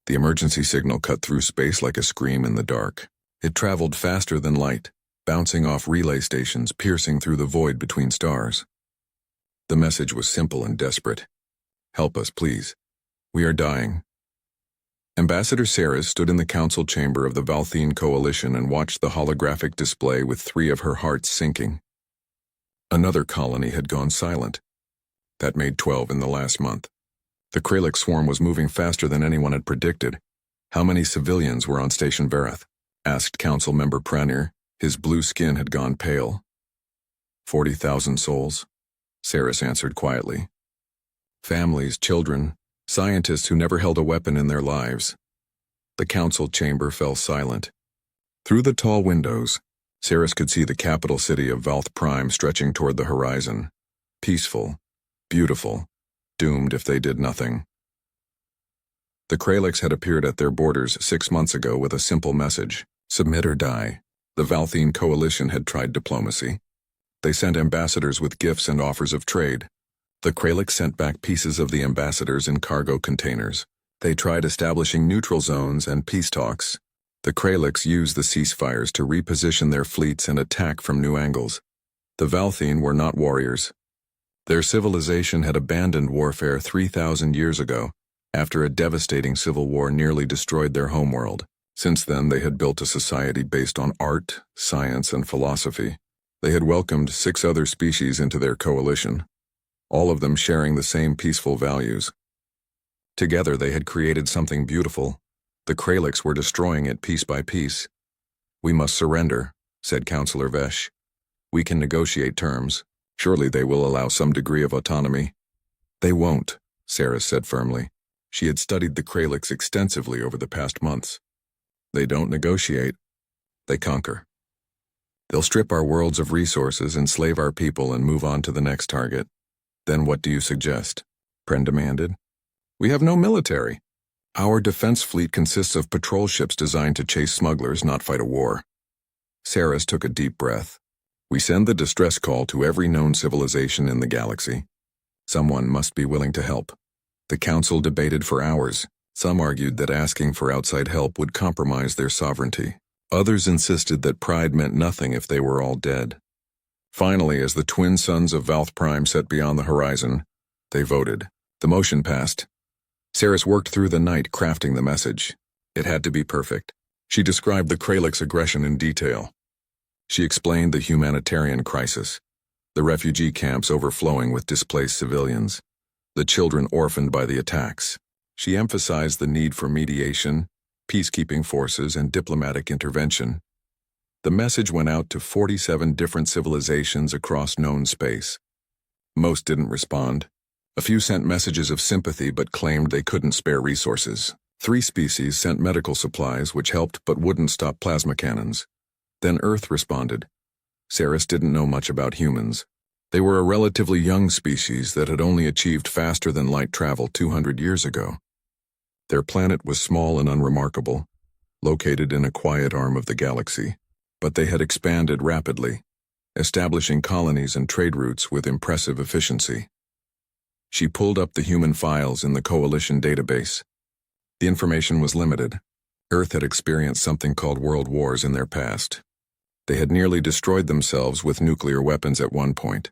The emergency signal cut through space like a scream in the dark. It traveled faster than light, bouncing off relay stations, piercing through the void between stars. The message was simple and desperate. "Help us, please. We are dying." Ambassador Ceres stood in the council chamber of the Valthene Coalition and watched the holographic display with 3 of her hearts sinking. Another colony had gone silent. That made 12 in the last month. The Kralik swarm was moving faster than anyone had predicted. "How many civilians were on Station Verath?" asked Council Member Pranir. His blue skin had gone pale. 40,000 souls, Ceres answered quietly. Families, children, scientists who never held a weapon in their lives. The council chamber fell silent. Through the tall windows, Ceres could see the capital city of Valth Prime stretching toward the horizon. Peaceful, beautiful, doomed if they did nothing. The Kraliks had appeared at their borders 6 months ago with a simple message: submit or die. The Valthene Coalition had tried diplomacy. They sent ambassadors with gifts and offers of trade. The Kraliks sent back pieces of the ambassadors in cargo containers. They tried establishing neutral zones and peace talks. The Kraliks used the ceasefires to reposition their fleets and attack from new angles. The Valthene were not warriors. Their civilization had abandoned warfare 3,000 years ago, after a devastating civil war nearly destroyed their homeworld. Since then, they had built a society based on art, science, and philosophy. They had welcomed 6 other species into their coalition, all of them sharing the same peaceful values. Together, they had created something beautiful. The Kraliks were destroying it piece by piece. "We must surrender," said Councillor Vesh. "We can negotiate terms. Surely they will allow some degree of autonomy." "They won't," Ceres said firmly. She had studied the Kraliks extensively over the past months. "They don't negotiate. They conquer. They'll strip our worlds of resources, enslave our people, and move on to the next target." "Then what do you suggest?" Pren demanded. "We have no military. Our defense fleet consists of patrol ships designed to chase smugglers, not fight a war." Ceres took a deep breath. "We send the distress call to every known civilization in the galaxy. Someone must be willing to help." The council debated for hours. Some argued that asking for outside help would compromise their sovereignty. Others insisted that pride meant nothing if they were all dead. Finally, as the twin suns of Valth Prime set beyond the horizon, they voted. The motion passed. Ceres worked through the night crafting the message. It had to be perfect. She described the Kraliks' aggression in detail. She explained the humanitarian crisis, the refugee camps overflowing with displaced civilians, the children orphaned by the attacks. She emphasized the need for mediation, peacekeeping forces, and diplomatic intervention. The message went out to 47 different civilizations across known space. Most didn't respond. A few sent messages of sympathy but claimed they couldn't spare resources. 3 species sent medical supplies which helped but wouldn't stop plasma cannons. Then Earth responded. Ceres didn't know much about humans. They were a relatively young species that had only achieved faster than light travel 200 years ago. Their planet was small and unremarkable, located in a quiet arm of the galaxy, but they had expanded rapidly, establishing colonies and trade routes with impressive efficiency. She pulled up the human files in the Coalition database. The information was limited. Earth had experienced something called world wars in their past. They had nearly destroyed themselves with nuclear weapons at one point.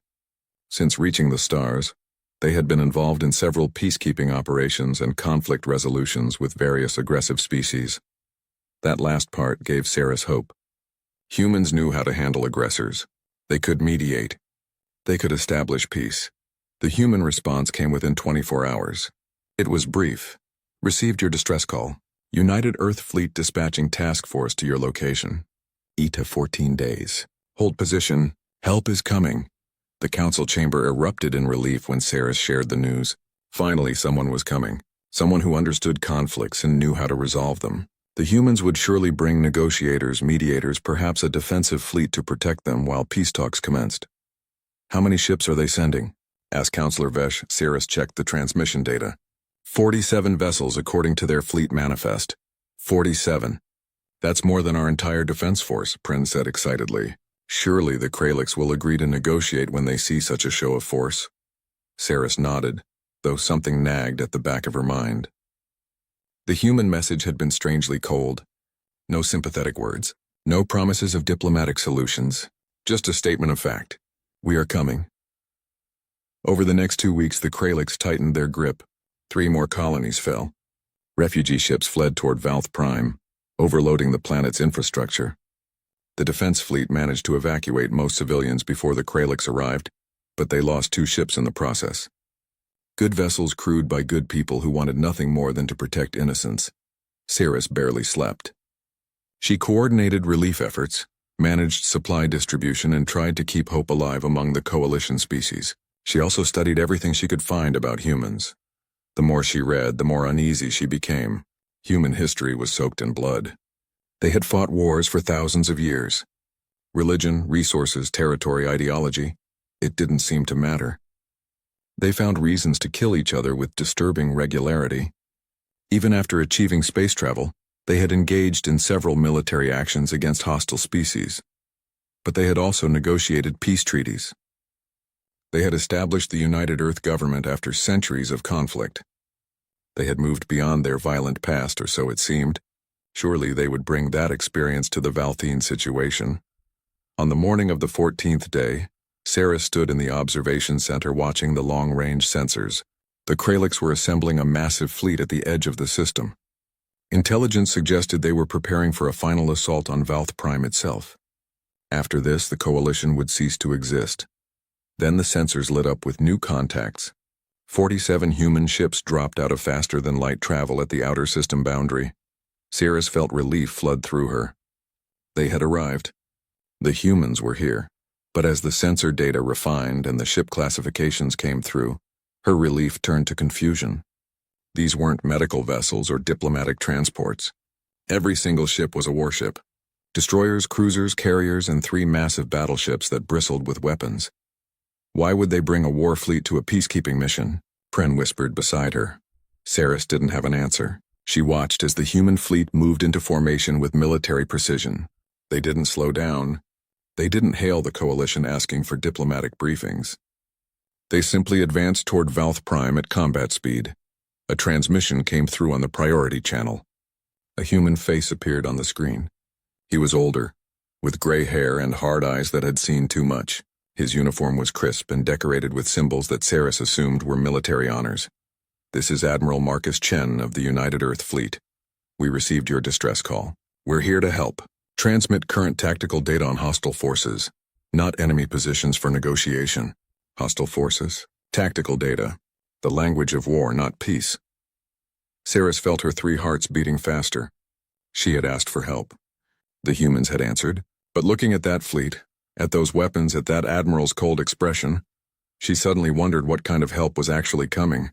Since reaching the stars, they had been involved in several peacekeeping operations and conflict resolutions with various aggressive species. That last part gave Ceres hope. Humans knew how to handle aggressors. They could mediate. They could establish peace. The human response came within 24 hours. It was brief. "Received your distress call. United Earth Fleet dispatching task force to your location. ETA 14 days. Hold position. Help is coming." The council chamber erupted in relief when Ceres shared the news. Finally, someone was coming. Someone who understood conflicts and knew how to resolve them. The humans would surely bring negotiators, mediators, perhaps a defensive fleet to protect them while peace talks commenced. "How many ships are they sending?" asked Councillor Vesh. Ceres checked the transmission data. 47 vessels according to their fleet manifest. 47. "That's more than our entire defense force," Prin said excitedly. "Surely the Kraliks will agree to negotiate when they see such a show of force." Ceres nodded, though something nagged at the back of her mind. The human message had been strangely cold. No sympathetic words. No promises of diplomatic solutions. Just a statement of fact. We are coming. Over the next 2 weeks, the Kralix tightened their grip. 3 more colonies fell. Refugee ships fled toward Valth Prime, overloading the planet's infrastructure. The defense fleet managed to evacuate most civilians before the Kralix arrived, but they lost 2 ships in the process. Good vessels crewed by good people who wanted nothing more than to protect innocents. Cirrus barely slept. She coordinated relief efforts, managed supply distribution, and tried to keep hope alive among the coalition species. She also studied everything she could find about humans. The more she read, the more uneasy she became. Human history was soaked in blood. They had fought wars for thousands of years. Religion, resources, territory, ideology, it didn't seem to matter. They found reasons to kill each other with disturbing regularity. Even after achieving space travel, they had engaged in several military actions against hostile species. But they had also negotiated peace treaties. They had established the United Earth government after centuries of conflict. They had moved beyond their violent past, or so it seemed. Surely they would bring that experience to the Valthine situation. On the morning of the 14th day, Sarah stood in the observation center watching the long-range sensors. The Kralix were assembling a massive fleet at the edge of the system. Intelligence suggested they were preparing for a final assault on Valth Prime itself. After this, the coalition would cease to exist. Then the sensors lit up with new contacts. 47 human ships dropped out of faster-than-light travel at the outer system boundary. Cirrus felt relief flood through her. They had arrived. The humans were here. But as the sensor data refined and the ship classifications came through, her relief turned to confusion. These weren't medical vessels or diplomatic transports. Every single ship was a warship. Destroyers, cruisers, carriers, and 3 massive battleships that bristled with weapons. Why would they bring a war fleet to a peacekeeping mission? Pren whispered beside her. Sarah didn't have an answer. She watched as the human fleet moved into formation with military precision. They didn't slow down. They didn't hail the coalition asking for diplomatic briefings. They simply advanced toward Valth Prime at combat speed. A transmission came through on the priority channel. A human face appeared on the screen. He was older, with gray hair and hard eyes that had seen too much. His uniform was crisp and decorated with symbols that Saris assumed were military honors. This is Admiral Marcus Chen of the United Earth Fleet. We received your distress call. We're here to help. Transmit current tactical data on hostile forces, not enemy positions for negotiation. Hostile forces, tactical data, the language of war, not peace. Saris felt her 3 hearts beating faster. She had asked for help. The humans had answered, but looking at that fleet, at those weapons, at that admiral's cold expression, she suddenly wondered what kind of help was actually coming.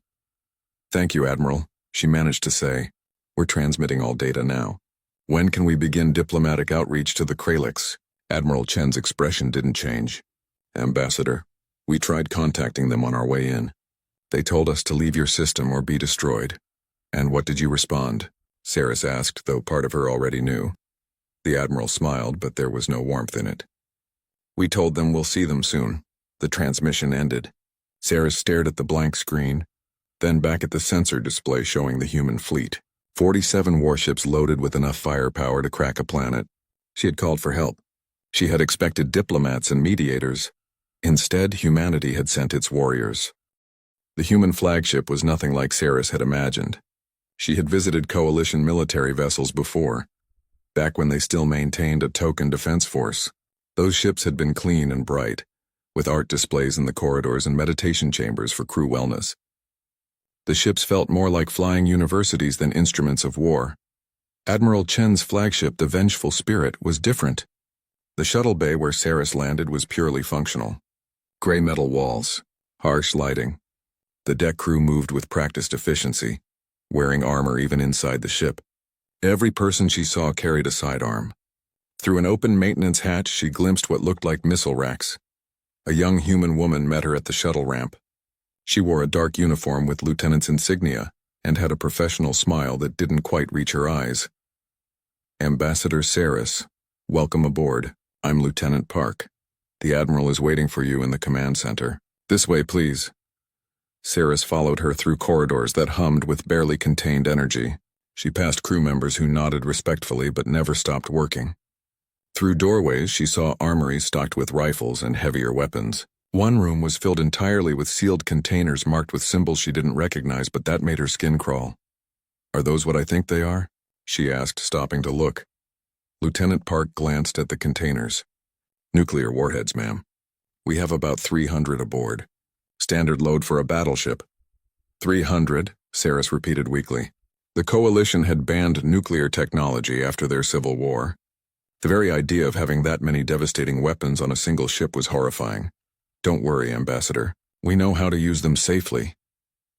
Thank you, Admiral, she managed to say. We're transmitting all data now. When can we begin diplomatic outreach to the Kralix? Admiral Chen's expression didn't change. Ambassador, we tried contacting them on our way in. They told us to leave your system or be destroyed. And what did you respond? Saris asked, though part of her already knew. The Admiral smiled, but there was no warmth in it. We told them we'll see them soon. The transmission ended. Saris stared at the blank screen, then back at the sensor display showing the human fleet. 47 warships loaded with enough firepower to crack a planet. She had called for help. She had expected diplomats and mediators. Instead, humanity had sent its warriors. The human flagship was nothing like Saris had imagined. She had visited coalition military vessels before, back when they still maintained a token defense force. Those ships had been clean and bright, with art displays in the corridors and meditation chambers for crew wellness. The ships felt more like flying universities than instruments of war. Admiral Chen's flagship, the Vengeful Spirit, was different. The shuttle bay where Saris landed was purely functional. Gray metal walls, harsh lighting. The deck crew moved with practiced efficiency, wearing armor even inside the ship. Every person she saw carried a sidearm. Through an open maintenance hatch, she glimpsed what looked like missile racks. A young human woman met her at the shuttle ramp. She wore a dark uniform with lieutenant's insignia and had a professional smile that didn't quite reach her eyes. Ambassador Saris, welcome aboard. I'm Lieutenant Park. The Admiral is waiting for you in the command center. This way, please. Saris followed her through corridors that hummed with barely contained energy. She passed crew members who nodded respectfully but never stopped working. Through doorways, she saw armories stocked with rifles and heavier weapons. One room was filled entirely with sealed containers marked with symbols she didn't recognize, but that made her skin crawl. "Are those what I think they are?" she asked, stopping to look. Lieutenant Park glanced at the containers. "Nuclear warheads, ma'am. We have about 300 aboard. Standard load for a battleship." 300, Saris repeated weakly. The Coalition had banned nuclear technology after their civil war. The very idea of having that many devastating weapons on a single ship was horrifying. "Don't worry, Ambassador. We know how to use them safely,"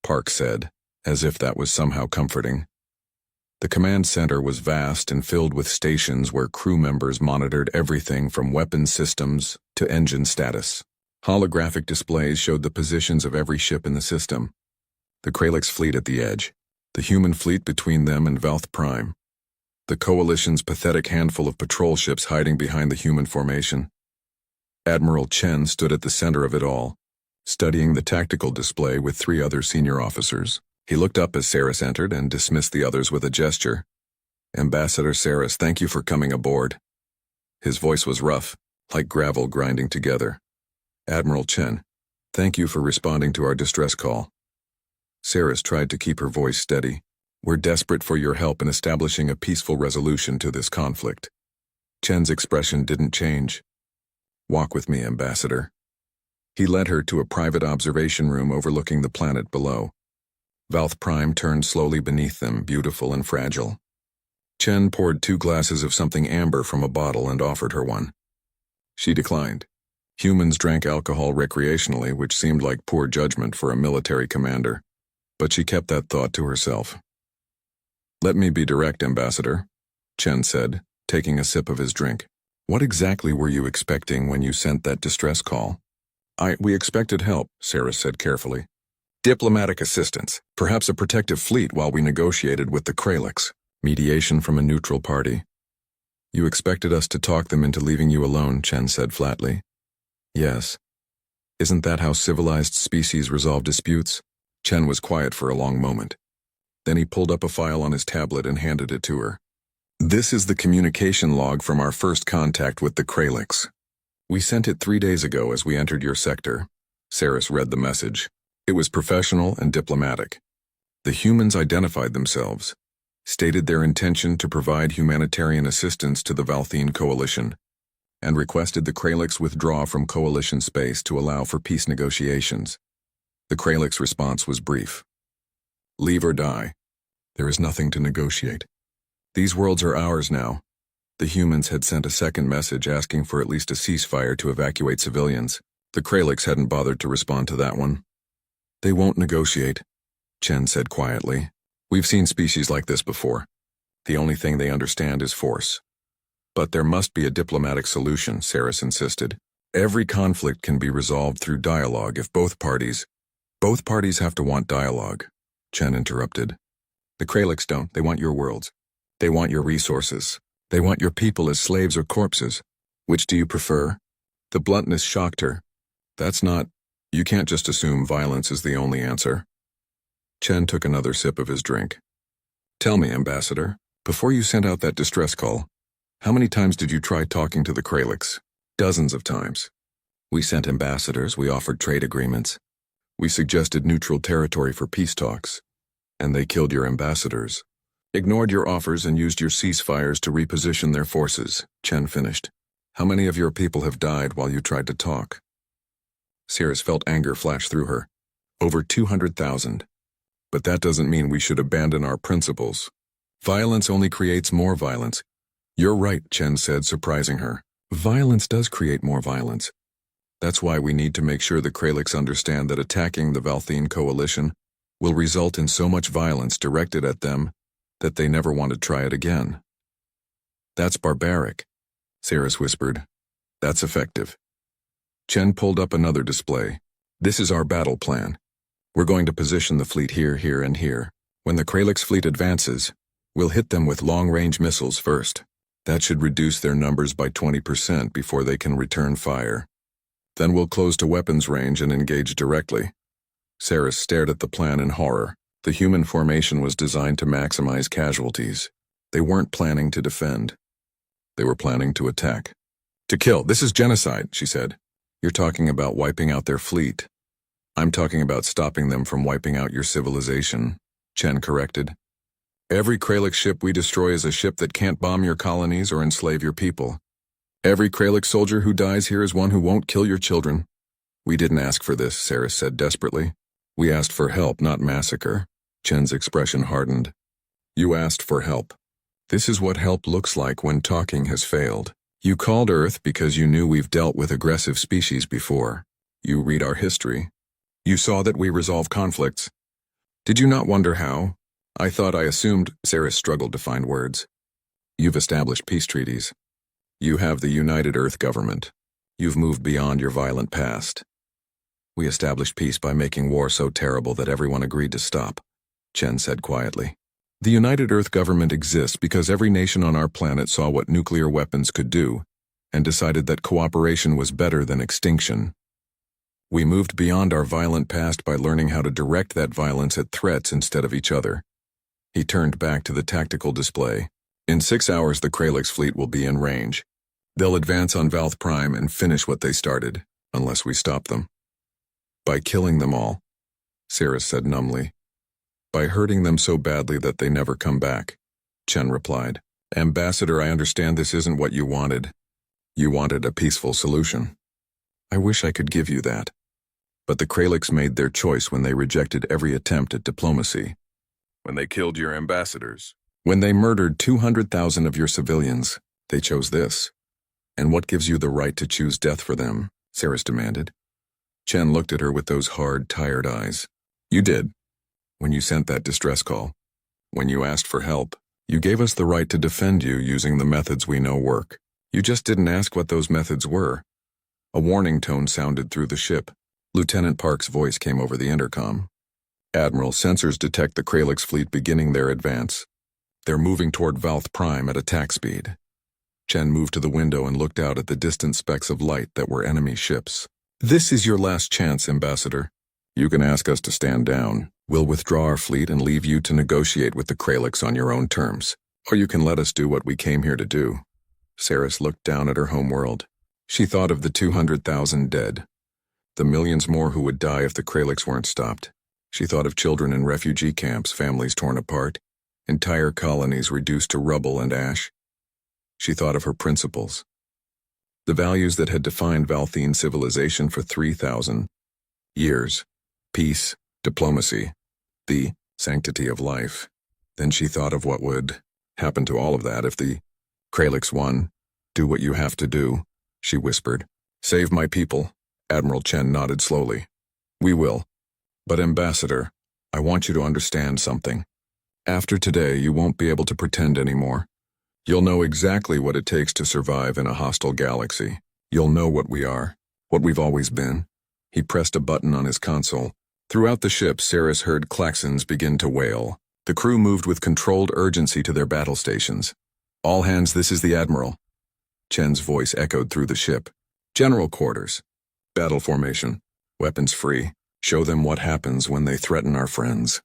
Park said, as if that was somehow comforting. The command center was vast and filled with stations where crew members monitored everything from weapon systems to engine status. Holographic displays showed the positions of every ship in the system. The Kralix fleet at the edge, the human fleet between them and Valth Prime, the Coalition's pathetic handful of patrol ships hiding behind the human formation. Admiral Chen stood at the center of it all, studying the tactical display with 3 other senior officers. He looked up as Saris entered and dismissed the others with a gesture. "Ambassador Saris, thank you for coming aboard." His voice was rough, like gravel grinding together. "Admiral Chen, thank you for responding to our distress call." Saris tried to keep her voice steady. "We're desperate for your help in establishing a peaceful resolution to this conflict." Chen's expression didn't change. "Walk with me, Ambassador." He led her to a private observation room overlooking the planet below. Valth Prime turned slowly beneath them, beautiful and fragile. Chen poured 2 glasses of something amber from a bottle and offered her one. She declined. Humans drank alcohol recreationally, which seemed like poor judgment for a military commander. But she kept that thought to herself. "Let me be direct, Ambassador," Chen said, taking a sip of his drink. "What exactly were you expecting when you sent that distress call?" We expected help," Saris said carefully. "Diplomatic assistance, perhaps a protective fleet while we negotiated with the Kralix. Mediation from a neutral party." "You expected us to talk them into leaving you alone," Chen said flatly. "Yes. Isn't that how civilized species resolve disputes?" Chen was quiet for a long moment. Then he pulled up a file on his tablet and handed it to her. "This is the communication log from our first contact with the Kralix. We sent it 3 days ago as we entered your sector." Saris read the message. It was professional and diplomatic. The humans identified themselves, stated their intention to provide humanitarian assistance to the Valthine Coalition, and requested the Kralix withdraw from Coalition space to allow for peace negotiations. The Kralix response was brief. "Leave or die. There is nothing to negotiate. These worlds are ours now." The humans had sent a second message asking for at least a ceasefire to evacuate civilians. The Kralix hadn't bothered to respond to that one. "They won't negotiate," Chen said quietly. "We've seen species like this before. The only thing they understand is force." "But there must be a diplomatic solution," Saris insisted. "Every conflict can be resolved through dialogue if both parties have to want dialogue," Chen interrupted. "The Kralix don't. They want your worlds. They want your resources. They want your people as slaves or corpses. Which do you prefer?" The bluntness shocked her. You can't just assume violence is the only answer." Chen took another sip of his drink. "Tell me, Ambassador, before you sent out that distress call, how many times did you try talking to the Kralix?" "Dozens of times. We sent ambassadors, we offered trade agreements. We suggested neutral territory for peace talks. And they killed your ambassadors. Ignored your offers and used your ceasefires to reposition their forces," Chen finished. "How many of your people have died while you tried to talk?" Saris felt anger flash through her. "Over 200,000. But that doesn't mean we should abandon our principles. Violence only creates more violence." "You're right," Chen said, surprising her. "Violence does create more violence. That's why we need to make sure the Kralix understand that attacking the Valthine Coalition will result in so much violence directed at them that they never want to try it again." "That's barbaric," Saris whispered. "That's effective." Chen pulled up another display. "This is our battle plan. We're going to position the fleet here, here, and here. When the Kralix fleet advances, we'll hit them with long-range missiles first. That should reduce their numbers by 20% before they can return fire. Then we'll close to weapons range and engage directly." Saris stared at the plan in horror. The human formation was designed to maximize casualties. They weren't planning to defend. They were planning to attack. To kill. This is genocide, she said. You're talking about wiping out their fleet. I'm talking about stopping them from wiping out your civilization, Chen corrected. Every Kralik ship we destroy is a ship that can't bomb your colonies or enslave your people. Every Kralik soldier who dies here is one who won't kill your children. We didn't ask for this, Sarah said desperately. We asked for help, not massacre. Chen's expression hardened. You asked for help. This is what help looks like when talking has failed. You called Earth because you knew we've dealt with aggressive species before. You read our history. You saw that we resolve conflicts. Did you not wonder how? I assumed, Sarah struggled to find words. You've established peace treaties. You have the United Earth government. You've moved beyond your violent past. We established peace by making war so terrible that everyone agreed to stop, Chen said quietly. The United Earth government exists because every nation on our planet saw what nuclear weapons could do and decided that cooperation was better than extinction. We moved beyond our violent past by learning how to direct that violence at threats instead of each other. He turned back to the tactical display. In 6 hours, the Kralix fleet will be in range. They'll advance on Valth Prime and finish what they started, unless we stop them. By killing them all, Sarah said numbly. By hurting them so badly that they never come back, Chen replied. Ambassador, I understand this isn't what you wanted. You wanted a peaceful solution. I wish I could give you that. But the Kralix made their choice when they rejected every attempt at diplomacy. When they killed your ambassadors. When they murdered 200,000 of your civilians, they chose this. And what gives you the right to choose death for them? Sarah demanded. Chen looked at her with those hard, tired eyes. You did. When you sent that distress call. When you asked for help. You gave us the right to defend you using the methods we know work. You just didn't ask what those methods were. A warning tone sounded through the ship. Lieutenant Park's voice came over the intercom. Admiral, sensors detect the Kralix fleet beginning their advance. They're moving toward Valth Prime at attack speed. Chen moved to the window and looked out at the distant specks of light that were enemy ships. This is your last chance, Ambassador. You can ask us to stand down. We'll withdraw our fleet and leave you to negotiate with the Kralix on your own terms. Or you can let us do what we came here to do. Saris looked down at her homeworld. She thought of the 200,000 dead. The millions more who would die if the Kralix weren't stopped. She thought of children in refugee camps, families torn apart, entire colonies reduced to rubble and ash. She thought of her principles. The values that had defined Valthine civilization for 3,000 years. Peace, diplomacy, the sanctity of life. Then she thought of what would happen to all of that if the Kralix won. Do what you have to do, she whispered. Save my people. Admiral Chen nodded slowly. We will. But Ambassador, I want you to understand something. After today, you won't be able to pretend anymore. You'll know exactly what it takes to survive in a hostile galaxy. You'll know what we are, what we've always been. He pressed a button on his console. Throughout the ship, Saris heard klaxons begin to wail. The crew moved with controlled urgency to their battle stations. All hands, this is the Admiral. Chen's voice echoed through the ship. General quarters. Battle formation. Weapons free. Show them what happens when they threaten our friends.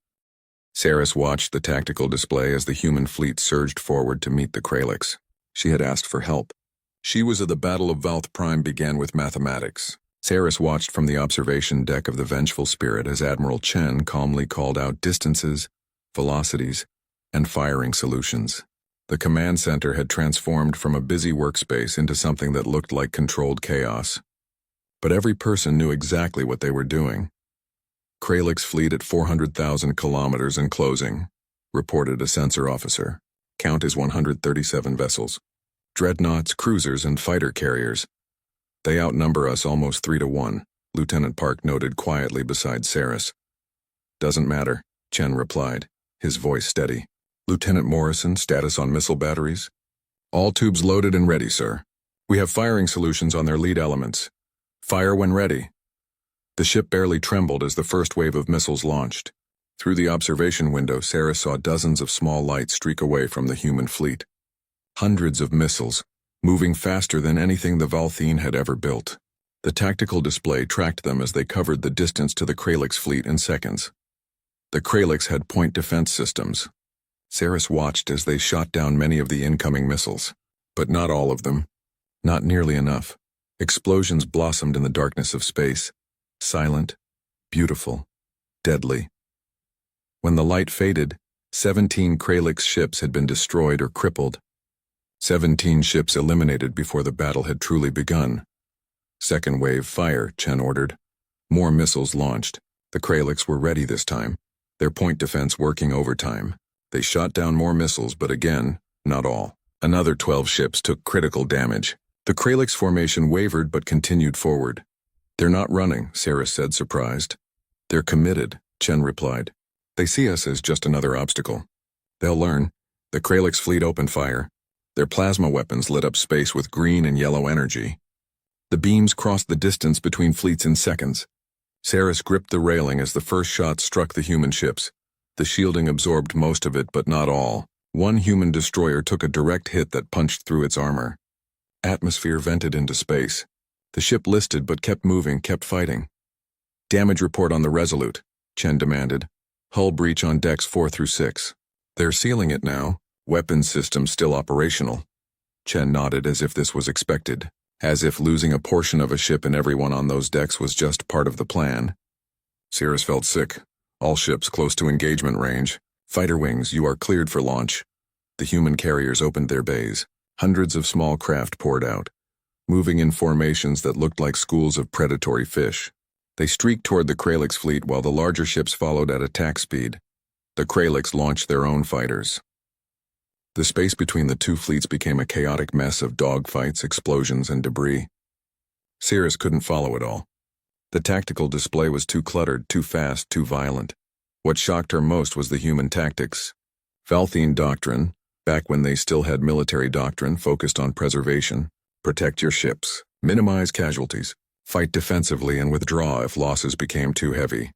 Saris watched the tactical display as the human fleet surged forward to meet the Kralix. She had asked for help. She was at the Battle of Valth Prime began with mathematics. Saris watched from the observation deck of the Vengeful Spirit as Admiral Chen calmly called out distances, velocities, and firing solutions. The command center had transformed from a busy workspace into something that looked like controlled chaos. But every person knew exactly what they were doing. Kralix fleet at 400,000 kilometers and closing, reported a sensor officer. Count is 137 vessels. Dreadnoughts, cruisers, and fighter carriers. They outnumber us almost 3-1, Lieutenant Park noted quietly beside Saris. Doesn't matter, Chen replied, his voice steady. Lieutenant Morrison, status on missile batteries? All tubes loaded and ready, sir. We have firing solutions on their lead elements. Fire when ready. The ship barely trembled as the first wave of missiles launched. Through the observation window, Saris saw dozens of small lights streak away from the human fleet. Hundreds of missiles, moving faster than anything the Valthine had ever built. The tactical display tracked them as they covered the distance to the Kralix fleet in seconds. The Kralix had point defense systems. Saris watched as they shot down many of the incoming missiles, but not all of them. Not nearly enough. Explosions blossomed in the darkness of space, silent, beautiful, deadly. When the light faded, 17 Kralix ships had been destroyed or crippled. 17 ships eliminated before the battle had truly begun. Second wave fire, Chen ordered. More missiles launched. The Kralix were ready this time, their point defense working overtime. They shot down more missiles, but again, not all. Another 12 ships took critical damage. The Kralix formation wavered but continued forward. They're not running, Saris said, surprised. They're committed, Chen replied. They see us as just another obstacle. They'll learn. The Kralix fleet opened fire. Their plasma weapons lit up space with green and yellow energy. The beams crossed the distance between fleets in seconds. Saris gripped the railing as the first shot struck the human ships. The shielding absorbed most of it, but not all. One human destroyer took a direct hit that punched through its armor. Atmosphere vented into space. The ship listed but kept moving, kept fighting. Damage report on the Resolute, Chen demanded. Hull breach on decks 4 through 6. They're sealing it now. Weapons systems still operational. Chen nodded as if this was expected, as if losing a portion of a ship and everyone on those decks was just part of the plan. Saris felt sick. All ships close to engagement range. Fighter wings, you are cleared for launch. The human carriers opened their bays. Hundreds of small craft poured out, moving in formations that looked like schools of predatory fish. They streaked toward the Kralix fleet while the larger ships followed at attack speed. The Kralix launched their own fighters. The space between the two fleets became a chaotic mess of dogfights, explosions, and debris. Saris couldn't follow it all. The tactical display was too cluttered, too fast, too violent. What shocked her most was the human tactics. Valthene doctrine, back when they still had military doctrine focused on preservation, protect your ships, minimize casualties, fight defensively and withdraw if losses became too heavy.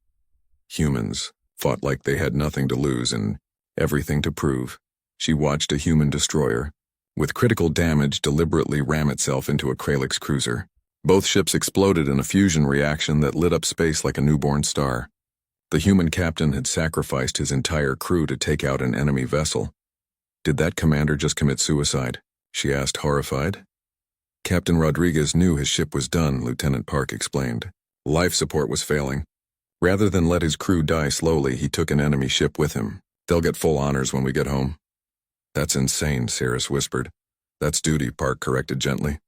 Humans fought like they had nothing to lose and everything to prove. She watched a human destroyer, with critical damage, deliberately ram itself into a Kralix cruiser. Both ships exploded in a fusion reaction that lit up space like a newborn star. The human captain had sacrificed his entire crew to take out an enemy vessel. Did that commander just commit suicide? She asked, horrified. Captain Rodriguez knew his ship was done, Lieutenant Park explained. Life support was failing. Rather than let his crew die slowly, he took an enemy ship with him. They'll get full honors when we get home. That's insane, Saris whispered. That's duty, Park corrected gently.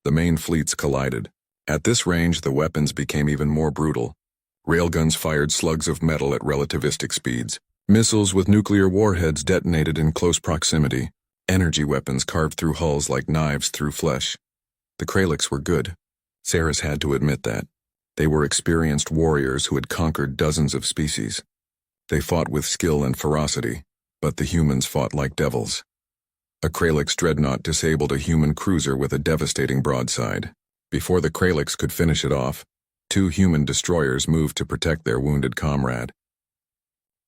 The main fleets collided. At this range, the weapons became even more brutal. Railguns fired slugs of metal at relativistic speeds. Missiles with nuclear warheads detonated in close proximity. Energy weapons carved through hulls like knives through flesh. The Kralix were good. Saris had to admit that. They were experienced warriors who had conquered dozens of species. They fought with skill and ferocity, but the humans fought like devils. A Kralix dreadnought disabled a human cruiser with a devastating broadside. Before the Kralix could finish it off, 2 human destroyers moved to protect their wounded comrade.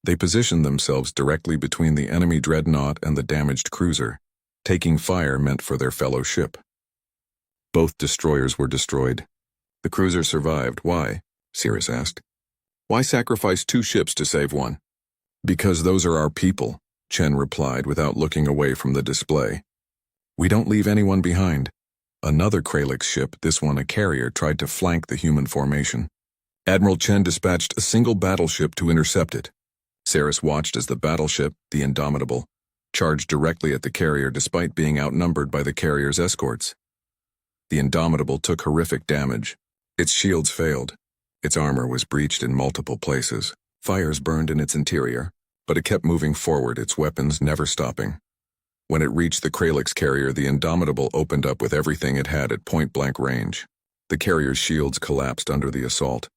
They positioned themselves directly between the enemy dreadnought and the damaged cruiser. Taking fire meant for their fellow ship. Both destroyers were destroyed. The cruiser survived. Why? Saris asked. Why sacrifice 2 ships to save one? Because those are our people, Chen replied without looking away from the display. We don't leave anyone behind. Another Kralix ship, this one a carrier, tried to flank the human formation. Admiral Chen dispatched a single battleship to intercept it. Saris watched as the battleship, the Indomitable, charged directly at the carrier despite being outnumbered by the carrier's escorts. The Indomitable took horrific damage. Its shields failed. Its armor was breached in multiple places. Fires burned in its interior, but it kept moving forward, its weapons never stopping. When it reached the Kralix carrier, the Indomitable opened up with everything it had at point-blank range. The carrier's shields collapsed under the assault.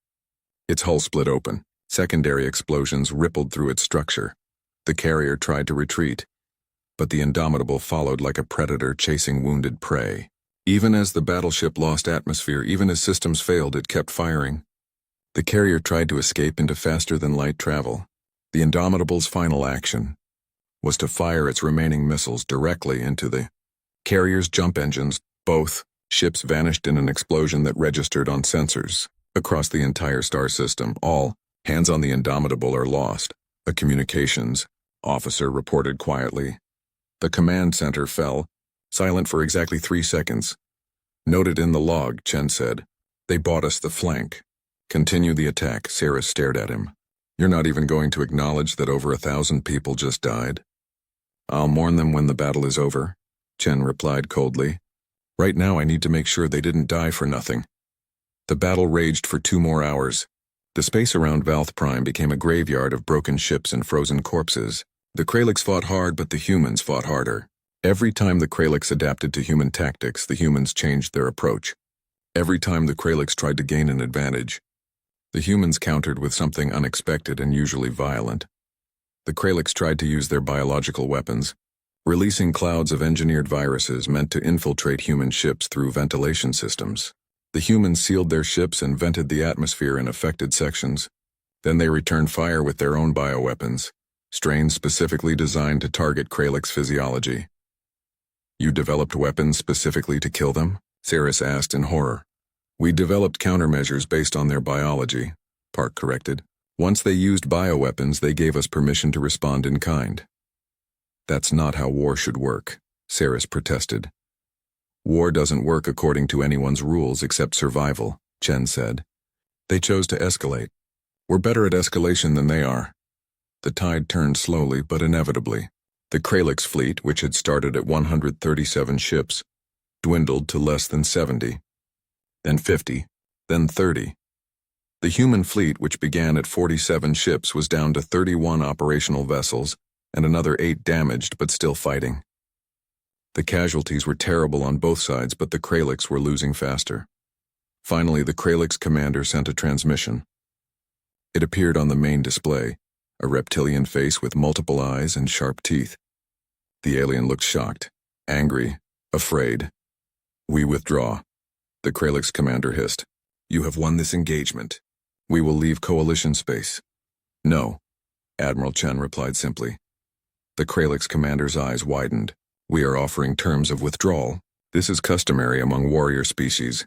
Its hull split open. Secondary explosions rippled through its structure. The carrier tried to retreat, but the Indomitable followed like a predator chasing wounded prey. Even as the battleship lost atmosphere, even as systems failed, it kept firing. The carrier tried to escape into faster-than-light travel. The Indomitable's final action was to fire its remaining missiles directly into the carrier's jump engines. Both ships vanished in an explosion that registered on sensors across the entire star system. All Hands on the Indomitable are lost, a communications officer reported quietly. The command center fell, silent for exactly 3 seconds. Noted in the log, Chen said. They bought us the flank. Continue the attack, Sarah stared at him. You're not even going to acknowledge that over 1,000 people just died? I'll mourn them when the battle is over, Chen replied coldly. Right now I need to make sure they didn't die for nothing. The battle raged for 2 more hours. The space around Valth Prime became a graveyard of broken ships and frozen corpses. The Kralix fought hard, but the humans fought harder. Every time the Kralix adapted to human tactics, the humans changed their approach. Every time the Kralix tried to gain an advantage, the humans countered with something unexpected and usually violent. The Kralix tried to use their biological weapons, releasing clouds of engineered viruses meant to infiltrate human ships through ventilation systems. The humans sealed their ships and vented the atmosphere in affected sections. Then they returned fire with their own bioweapons, strains specifically designed to target Kralix physiology. You developed weapons specifically to kill them? Saris asked in horror. We developed countermeasures based on their biology, Park corrected. Once they used bioweapons, they gave us permission to respond in kind. That's not how war should work, Saris protested. War doesn't work according to anyone's rules except survival, Chen said. They chose to escalate. We're better at escalation than they are. The tide turned slowly but inevitably. The Kralix fleet, which had started at 137 ships, dwindled to less than 70. Then 50, then 30. The human fleet, which began at 47 ships, was down to 31 operational vessels and another 8 damaged but still fighting. The casualties were terrible on both sides, but the Kralix were losing faster. Finally, the Kralix commander sent a transmission. It appeared on the main display, a reptilian face with multiple eyes and sharp teeth. The alien looked shocked, angry, afraid. We withdraw, the Kralix commander hissed. You have won this engagement. We will leave coalition space. No, Admiral Chen replied simply. The Kralix commander's eyes widened. We are offering terms of withdrawal. This is customary among warrior species.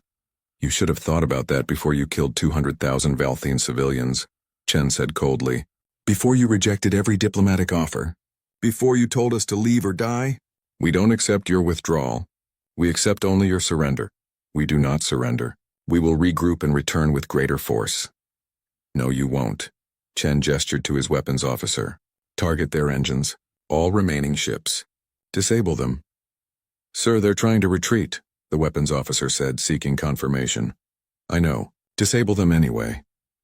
You should have thought about that before you killed 200,000 Valthine civilians, Chen said coldly. Before you rejected every diplomatic offer. Before you told us to leave or die. We don't accept your withdrawal. We accept only your surrender. We do not surrender. We will regroup and return with greater force. No, you won't. Chen gestured to his weapons officer. Target their engines. All remaining ships. Disable them. Sir, they're trying to retreat, the weapons officer said, seeking confirmation. I know. Disable them anyway.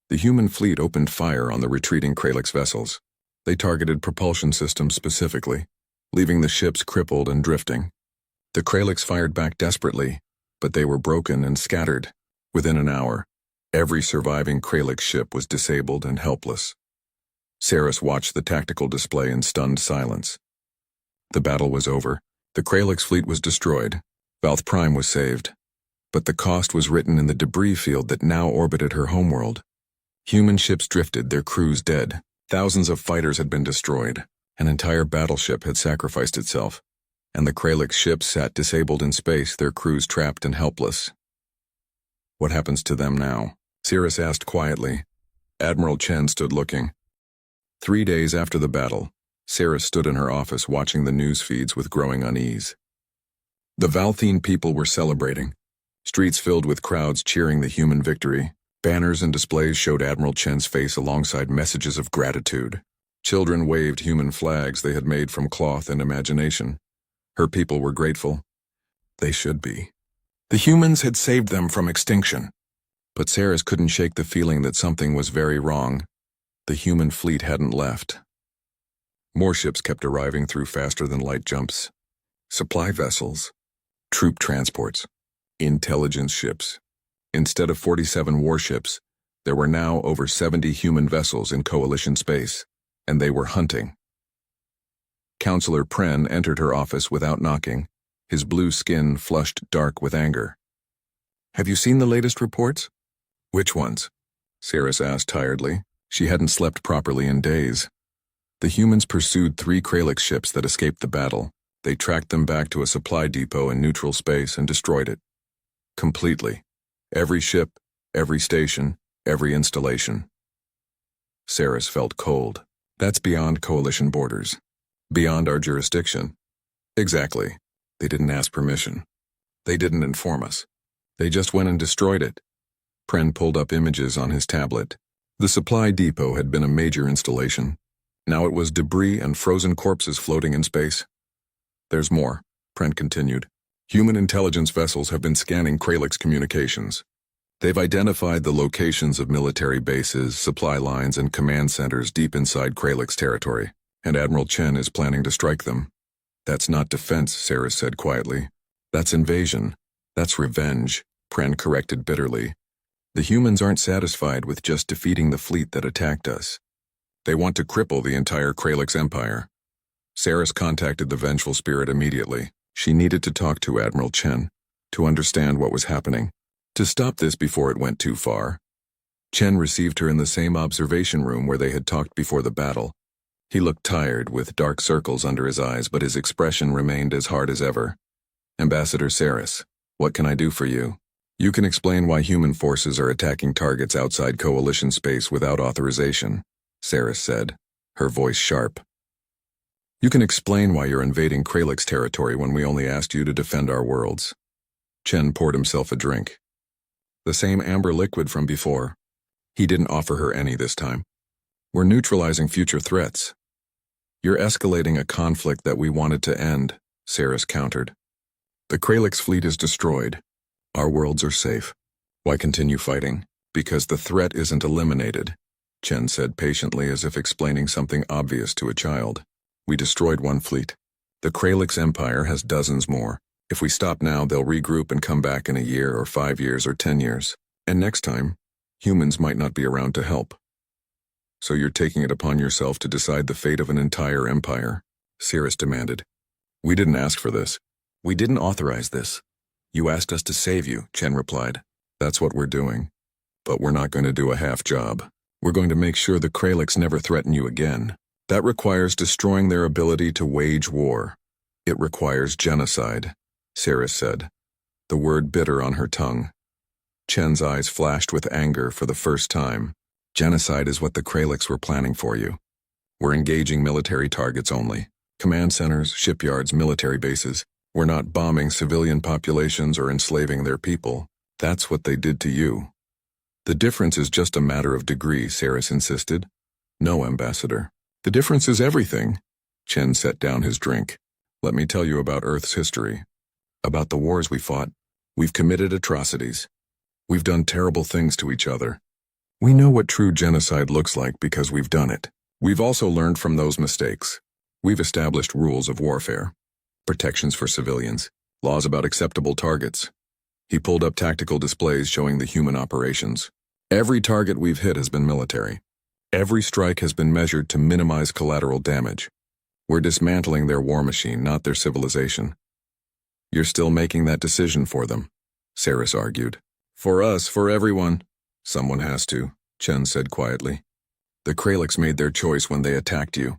The human fleet opened fire on the retreating Kralix vessels. They targeted propulsion systems specifically, leaving the ships crippled and drifting. The Kralix fired back desperately, but they were broken and scattered. Within an hour, every surviving Kralix ship was disabled and helpless. Saris watched the tactical display in stunned silence. The battle was over. The Kralix fleet was destroyed. Valth Prime was saved. But the cost was written in the debris field that now orbited her homeworld. Human ships drifted, their crews dead. Thousands of fighters had been destroyed. An entire battleship had sacrificed itself. And the Kralix ships sat disabled in space, their crews trapped and helpless. What happens to them now? Cirrus asked quietly. Admiral Chen stood looking. 3 days after the battle, Sarah stood in her office watching the news feeds with growing unease. The Valthine people were celebrating. Streets filled with crowds cheering the human victory. Banners and displays showed Admiral Chen's face alongside messages of gratitude. Children waved human flags they had made from cloth and imagination. Her people were grateful. They should be. The humans had saved them from extinction. But Saris couldn't shake the feeling that something was very wrong. The human fleet hadn't left. More ships kept arriving through faster-than-light jumps. Supply vessels, troop transports, intelligence ships. Instead of 47 warships, there were now over 70 human vessels in coalition space, and they were hunting. Counselor Pren entered her office without knocking, his blue skin flushed dark with anger. Have you seen the latest reports? Which ones? Saris asked tiredly. She hadn't slept properly in days. The humans pursued 3 Kralix ships that escaped the battle. They tracked them back to a supply depot in neutral space and destroyed it. Completely. Every ship, every station, every installation. Saris felt cold. That's beyond coalition borders. Beyond our jurisdiction. Exactly. They didn't ask permission. They didn't inform us. They just went and destroyed it. Pren pulled up images on his tablet. The supply depot had been a major installation. Now it was debris and frozen corpses floating in space. There's more, Pren continued. Human intelligence vessels have been scanning Kralix communications. They've identified the locations of military bases, supply lines, and command centers deep inside Kralix territory, and Admiral Chen is planning to strike them. That's not defense, Saris said quietly. That's invasion. That's revenge, Pren corrected bitterly. The humans aren't satisfied with just defeating the fleet that attacked us. They want to cripple the entire Kralix Empire. Saris contacted the vengeful spirit immediately. She needed to talk to Admiral Chen, to understand what was happening, to stop this before it went too far. Chen received her in the same observation room where they had talked before the battle. He looked tired, with dark circles under his eyes, but his expression remained as hard as ever. Ambassador Saris, what can I do for you? You can explain why human forces are attacking targets outside coalition space without authorization, Saris said, her voice sharp. You can explain why you're invading Kralix territory when we only asked you to defend our worlds. Chen poured himself a drink. The same amber liquid from before. He didn't offer her any this time. We're neutralizing future threats. You're escalating a conflict that we wanted to end, Saris countered. The Kralix fleet is destroyed. Our worlds are safe. Why continue fighting? Because the threat isn't eliminated, Chen said patiently as if explaining something obvious to a child. We destroyed one fleet. The Kralix Empire has dozens more. If we stop now, they'll regroup and come back in a year or 5 years or 10 years. And next time, humans might not be around to help. So you're taking it upon yourself to decide the fate of an entire empire, Saris demanded. We didn't ask for this. We didn't authorize this. You asked us to save you, Chen replied. That's what we're doing. But we're not going to do a half job. We're going to make sure the Kralix never threaten you again. That requires destroying their ability to wage war. It requires genocide, Saris said, the word bitter on her tongue. Chen's eyes flashed with anger for the first time. Genocide is what the Kralix were planning for you. We're engaging military targets only. Command centers, shipyards, military bases. We're not bombing civilian populations or enslaving their people. That's what they did to you. The difference is just a matter of degree, Saris insisted. No, Ambassador. The difference is everything. Chen set down his drink. Let me tell you about Earth's history. About the wars we fought. We've committed atrocities. We've done terrible things to each other. We know what true genocide looks like because we've done it. We've also learned from those mistakes. We've established rules of warfare. Protections for civilians. Laws about acceptable targets. He pulled up tactical displays showing the human operations. Every target we've hit has been military. Every strike has been measured to minimize collateral damage. We're dismantling their war machine, not their civilization. You're still making that decision for them, Saris argued. For us, for everyone. Someone has to, Chen said quietly. The Kralix made their choice when they attacked you.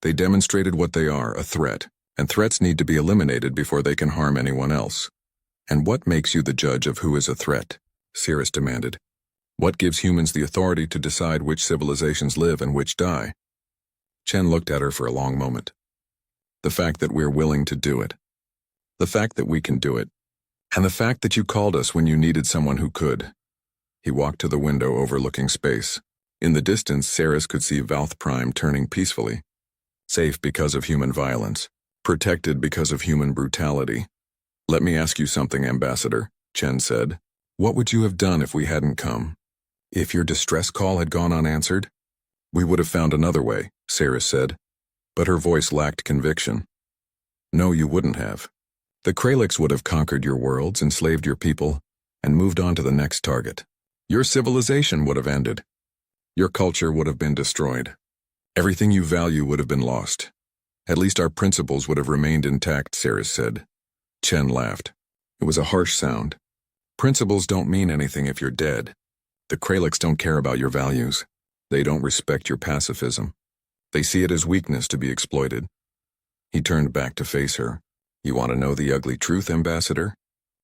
They demonstrated what they are, a threat, and threats need to be eliminated before they can harm anyone else. And what makes you the judge of who is a threat? Saris demanded. What gives humans the authority to decide which civilizations live and which die? Chen looked at her for a long moment. The fact that we're willing to do it. The fact that we can do it. And the fact that you called us when you needed someone who could. He walked to the window overlooking space. In the distance, Saris could see Valth Prime turning peacefully. Safe because of human violence. Protected because of human brutality. Let me ask you something, Ambassador, Chen said. What would you have done if we hadn't come? If your distress call had gone unanswered? We would have found another way, Saris said. But her voice lacked conviction. No, you wouldn't have. The Kralix would have conquered your worlds, enslaved your people, and moved on to the next target. Your civilization would have ended. Your culture would have been destroyed. Everything you value would have been lost. At least our principles would have remained intact, Saris said. Chen laughed. It was a harsh sound. Principles don't mean anything if you're dead. The Kralix don't care about your values. They don't respect your pacifism. They see it as weakness to be exploited. He turned back to face her. You want to know the ugly truth, Ambassador?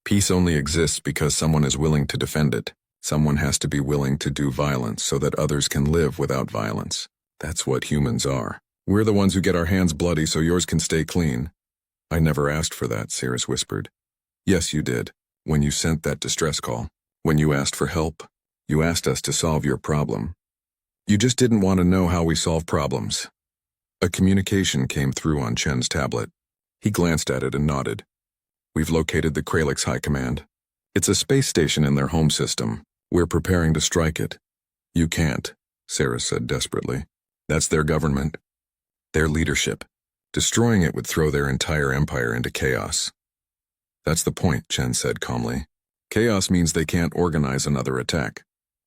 Peace only exists because someone is willing to defend it. Someone has to be willing to do violence so that others can live without violence. That's what humans are. We're the ones who get our hands bloody so yours can stay clean. I never asked for that, Cirrus whispered. Yes, you did. When you sent that distress call. When you asked for help. You asked us to solve your problem. You just didn't want to know how we solve problems. A communication came through on Chen's tablet. He glanced at it and nodded. We've located the Kralix High Command. It's a space station in their home system. We're preparing to strike it. You can't, Cirrus said desperately. That's their government. Their leadership. Destroying it would throw their entire empire into chaos. That's the point, Chen said calmly. Chaos means they can't organize another attack.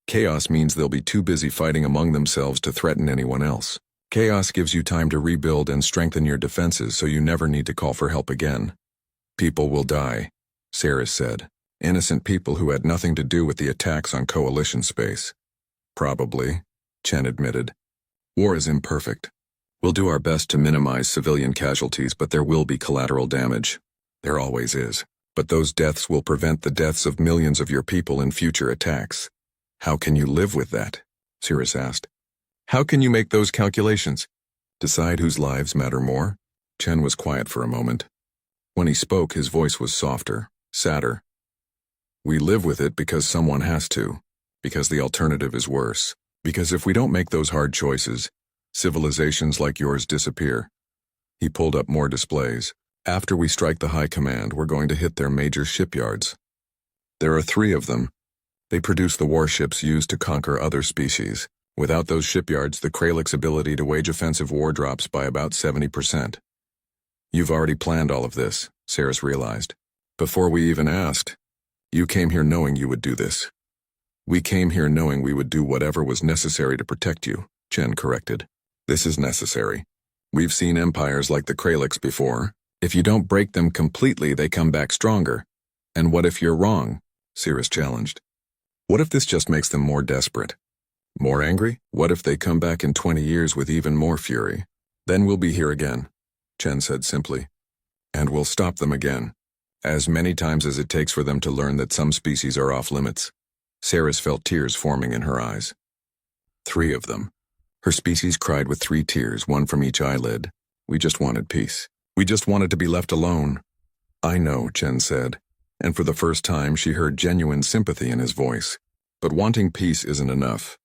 Chaos means they'll be too busy fighting among themselves to threaten anyone else. Chaos gives you time to rebuild and strengthen your defenses so you never need to call for help again. People will die, Cirrus said. Innocent people who had nothing to do with the attacks on Coalition space. Probably, Chen admitted. War is imperfect. We'll do our best to minimize civilian casualties, but there will be collateral damage. There always is. But those deaths will prevent the deaths of millions of your people in future attacks. How can you live with that? Cirrus asked. How can you make those calculations? Decide whose lives matter more? Chen was quiet for a moment. When he spoke, his voice was softer, sadder. We live with it because someone has to, because the alternative is worse, because if we don't make those hard choices, civilizations like yours disappear. He pulled up more displays. After we strike the High Command, we're going to hit their major shipyards. There are 3 of them. They produce the warships used to conquer other species. Without those shipyards, the Kralix ability to wage offensive war drops by about 70%. You've already planned all of this, Cirrus realized. Before we even asked. You came here knowing you would do this. We came here knowing we would do whatever was necessary to protect you, Chen corrected. This is necessary. We've seen empires like the Kralix before. If you don't break them completely, they come back stronger. And what if you're wrong? Cirrus challenged. What if this just makes them more desperate? More angry? What if they come back in 20 years with even more fury? Then we'll be here again, Chen said simply. And we'll stop them again. As many times as it takes for them to learn that some species are off limits. Cirrus felt tears forming in her eyes. 3 of them. Her species cried with 3 tears, 1 from each eyelid. We just wanted peace. We just wanted to be left alone. I know, Chen said, and for the first time she heard genuine sympathy in his voice. But wanting peace isn't enough.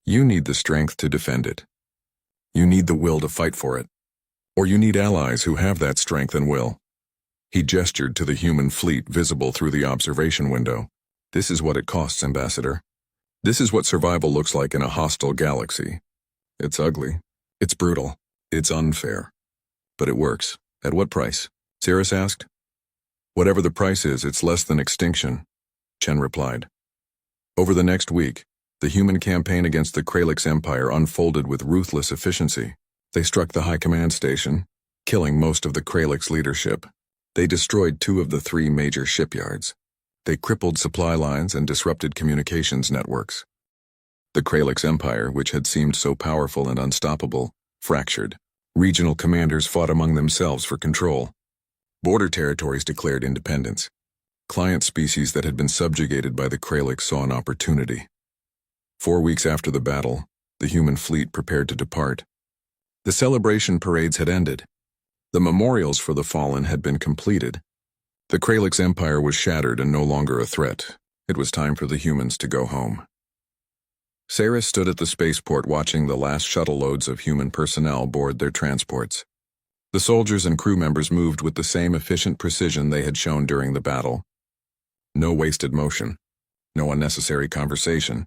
You need the strength to defend it. You need the will to fight for it. Or you need allies who have that strength and will. He gestured to the human fleet visible through the observation window. This is what it costs, Ambassador. This is what survival looks like in a hostile galaxy. It's ugly. It's brutal. It's unfair. But it works. At what price? Cirrus asked. Whatever the price is, it's less than extinction, Chen replied. Over the next week, the human campaign against the Kralix Empire unfolded with ruthless efficiency. They struck the High Command Station, killing most of the Kralix leadership. They destroyed 2 of the 3 major shipyards. They crippled supply lines and disrupted communications networks. The Kralix Empire, which had seemed so powerful and unstoppable, fractured. Regional commanders fought among themselves for control. Border territories declared independence. Client species that had been subjugated by the Kralix saw an opportunity. 4 weeks after the battle, the human fleet prepared to depart. The celebration parades had ended. The memorials for the fallen had been completed. The Kralix Empire was shattered and no longer a threat. It was time for the humans to go home. Cirrus stood at the spaceport watching the last shuttle loads of human personnel board their transports. The soldiers and crew members moved with the same efficient precision they had shown during the battle. No wasted motion. No unnecessary conversation.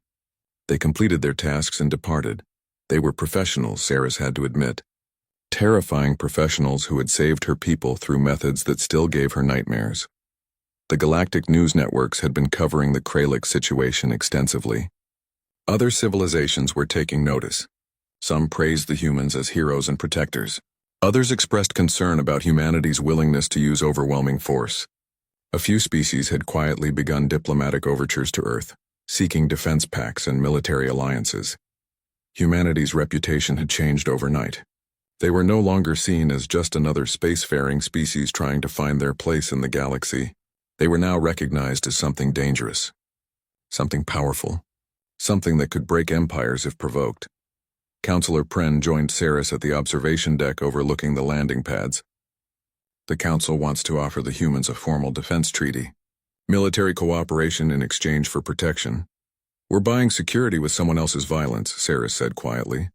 They completed their tasks and departed. They were professionals, Cirrus had to admit. Terrifying professionals who had saved her people through methods that still gave her nightmares. The galactic news networks had been covering the Kralix situation extensively. Other civilizations were taking notice. Some praised the humans as heroes and protectors. Others expressed concern about humanity's willingness to use overwhelming force. A few species had quietly begun diplomatic overtures to Earth, seeking defense pacts and military alliances. Humanity's reputation had changed overnight. They were no longer seen as just another spacefaring species trying to find their place in the galaxy. They were now recognized as something dangerous. Something powerful. Something that could break empires if provoked. Counselor Pren joined Saris at the observation deck overlooking the landing pads. The Council wants to offer the humans a formal defense treaty. Military cooperation in exchange for protection. We're buying security with someone else's violence, Saris said quietly.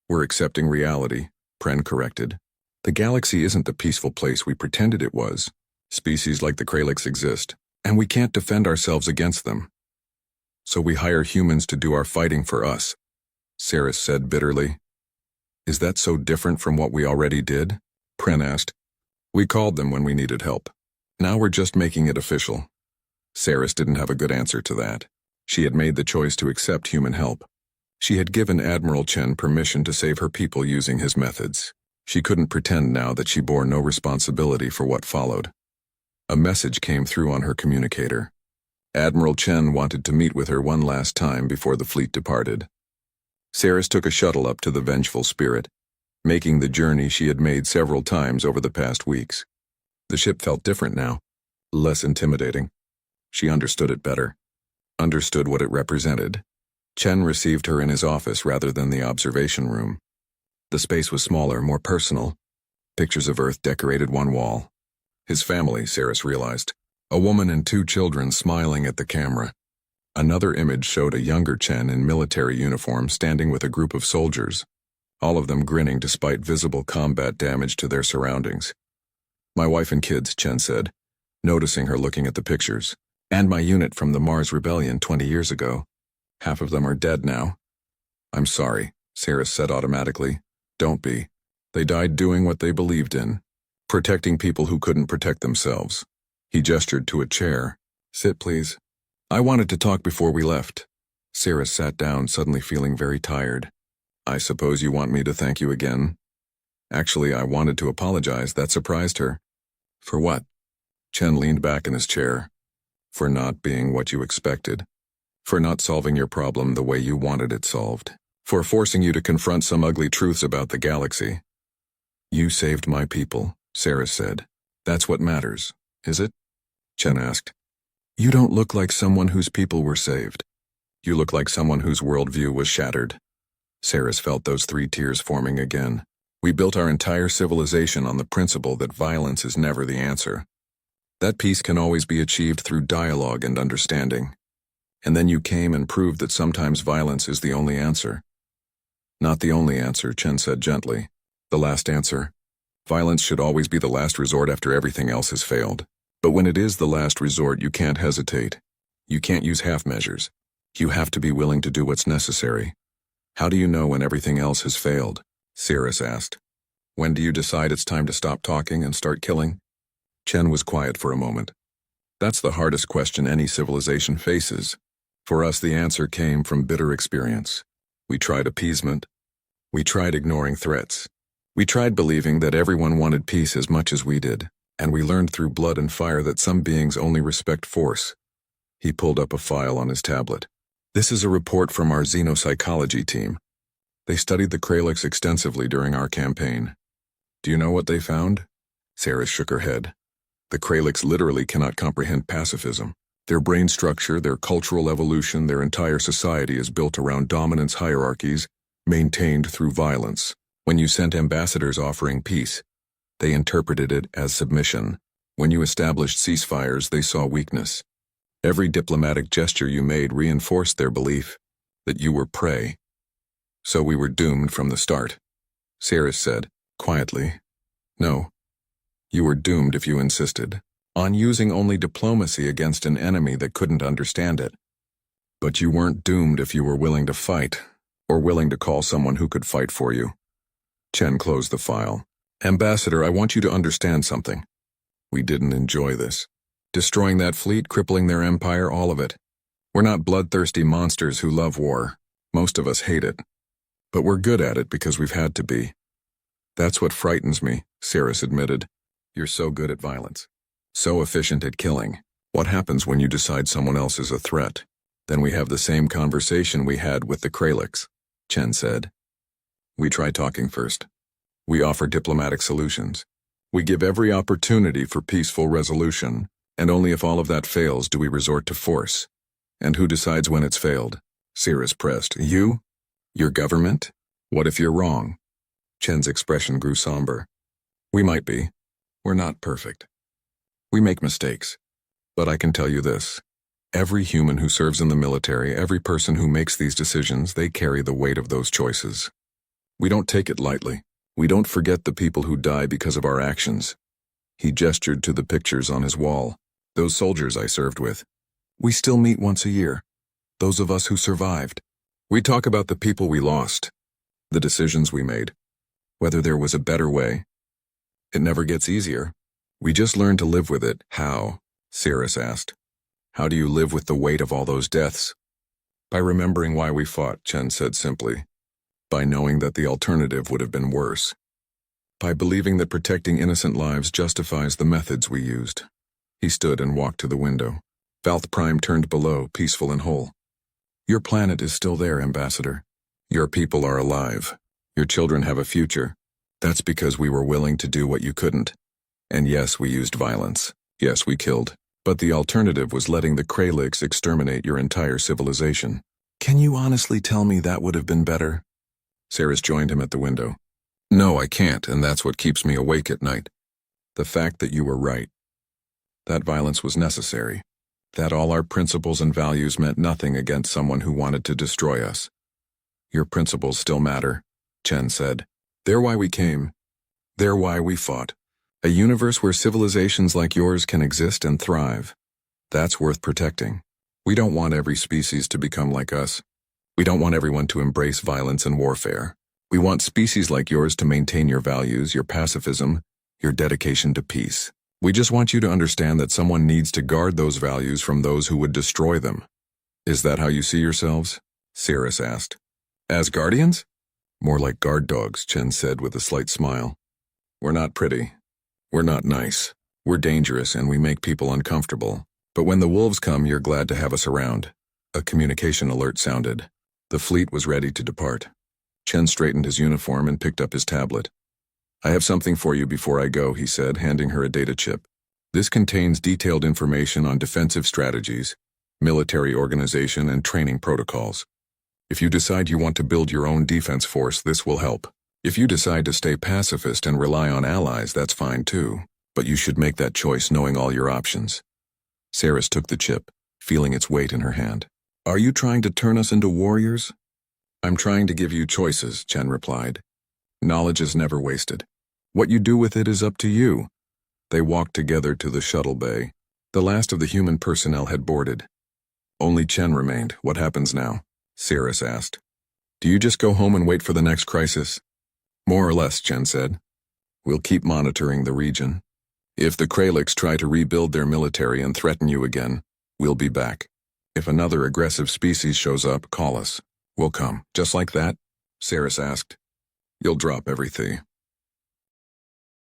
We're accepting reality, Pren corrected. The galaxy isn't the peaceful place we pretended it was. Species like the Kralix exist, and we can't defend ourselves against them. So we hire humans to do our fighting for us, Saris said bitterly. Is that so different from what we already did? Pren asked. We called them when we needed help. Now we're just making it official. Saris didn't have a good answer to that. She had made the choice to accept human help. She had given Admiral Chen permission to save her people using his methods. She couldn't pretend now that she bore no responsibility for what followed. A message came through on her communicator. Admiral Chen wanted to meet with her one last time before the fleet departed. Saris took a shuttle up to the Vengeful Spirit, making the journey she had made several times over the past weeks. The ship felt different now, less intimidating. She understood it better, understood what it represented. Chen received her in his office rather than the observation room. The space was smaller, more personal. Pictures of Earth decorated one wall. His family, Saris realized. A woman and 2 children smiling at the camera. Another image showed a younger Chen in military uniform standing with a group of soldiers, all of them grinning despite visible combat damage to their surroundings. My wife and kids, Chen said, noticing her looking at the pictures. And my unit from the Mars Rebellion 20 years ago. Half of them are dead now. I'm sorry, Saris said automatically. Don't be. They died doing what they believed in, protecting people who couldn't protect themselves. He gestured to a chair. Sit, please. I wanted to talk before we left. Saris sat down, suddenly feeling very tired. I suppose you want me to thank you again? Actually, I wanted to apologize. That surprised her. For what? Chen leaned back in his chair. For not being what you expected. For not solving your problem the way you wanted it solved. For forcing you to confront some ugly truths about the galaxy. You saved my people, Saris said. That's what matters, is it? Chen asked. You don't look like someone whose people were saved. You look like someone whose worldview was shattered. Saris felt those 3 tears forming again. We built our entire civilization on the principle that violence is never the answer. That peace can always be achieved through dialogue and understanding. And then you came and proved that sometimes violence is the only answer. Not the only answer, Chen said gently. The last answer. Violence should always be the last resort after everything else has failed. But when it is the last resort, you can't hesitate. You can't use half measures. You have to be willing to do what's necessary. How do you know when everything else has failed? Saris asked. When do you decide it's time to stop talking and start killing? Chen was quiet for a moment. That's the hardest question any civilization faces. For us, the answer came from bitter experience. We tried appeasement. We tried ignoring threats. We tried believing that everyone wanted peace as much as we did, and we learned through blood and fire that some beings only respect force. He pulled up a file on his tablet. This is a report from our xenopsychology team. They studied the Kralix extensively during our campaign. Do you know what they found? Saris shook her head. The Kralix literally cannot comprehend pacifism. Their brain structure, their cultural evolution, their entire society is built around dominance hierarchies, maintained through violence. When you sent ambassadors offering peace, they interpreted it as submission. When you established ceasefires, they saw weakness. Every diplomatic gesture you made reinforced their belief that you were prey. So we were doomed from the start. Saris said, quietly. No. You were doomed if you insisted on using only diplomacy against an enemy that couldn't understand it. But you weren't doomed if you were willing to fight, or willing to call someone who could fight for you. Chen closed the file. Ambassador, I want you to understand something. We didn't enjoy this. Destroying that fleet, crippling their empire, all of it. We're not bloodthirsty monsters who love war. Most of us hate it. But we're good at it because we've had to be. That's what frightens me, Saris admitted. You're so good at violence. So efficient at killing. What happens when you decide someone else is a threat? Then we have the same conversation we had with the Kralix, Chen said. We try talking first. We offer diplomatic solutions. We give every opportunity for peaceful resolution, and only if all of that fails do we resort to force. And who decides when it's failed? Cirrus pressed. You? Your government? What if you're wrong? Chen's expression grew somber. We might be. We're not perfect. We make mistakes. But I can tell you this. Every human who serves in the military, every person who makes these decisions, they carry the weight of those choices. We don't take it lightly. We don't forget the people who die because of our actions. He gestured to the pictures on his wall. Those soldiers I served with. We still meet once a year. Those of us who survived. We talk about the people we lost. The decisions we made. Whether there was a better way. It never gets easier. We just learn to live with it. How? Cirrus asked. How do you live with the weight of all those deaths? By remembering why we fought, Chen said simply. By knowing that the alternative would have been worse. By believing that protecting innocent lives justifies the methods we used. He stood and walked to the window. Valth Prime turned below, peaceful and whole. Your planet is still there, Ambassador. Your people are alive. Your children have a future. That's because we were willing to do what you couldn't. And yes, we used violence. Yes, we killed. But the alternative was letting the Kralix exterminate your entire civilization. Can you honestly tell me that would have been better? Cirrus joined him at the window. No, I can't, and that's what keeps me awake at night. The fact that you were right. That violence was necessary. That all our principles and values meant nothing against someone who wanted to destroy us. Your principles still matter, Chen said. They're why we came. They're why we fought. A universe where civilizations like yours can exist and thrive. That's worth protecting. We don't want every species to become like us. We don't want everyone to embrace violence and warfare. We want species like yours to maintain your values, your pacifism, your dedication to peace. We just want you to understand that someone needs to guard those values from those who would destroy them. Is that how you see yourselves? Cirrus asked. As guardians? More like guard dogs, Chen said with a slight smile. We're not pretty. We're not nice. We're dangerous and we make people uncomfortable. But when the wolves come, you're glad to have us around. A communication alert sounded. The fleet was ready to depart. Chen straightened his uniform and picked up his tablet. I have something for you before I go, he said, handing her a data chip. This contains detailed information on defensive strategies, military organization, and training protocols. If you decide you want to build your own defense force, this will help. If you decide to stay pacifist and rely on allies, that's fine too. But you should make that choice knowing all your options. Cirrus took the chip, feeling its weight in her hand. Are you trying to turn us into warriors? I'm trying to give you choices, Chen replied. Knowledge is never wasted. What you do with it is up to you. They walked together to the shuttle bay. The last of the human personnel had boarded. Only Chen remained. What happens now? Cirrus asked. Do you just go home and wait for the next crisis? More or less, Chen said. We'll keep monitoring the region. If the Kralix try to rebuild their military and threaten you again, we'll be back. If another aggressive species shows up, call us. We'll come. Just like that? Cirrus asked. You'll drop everything.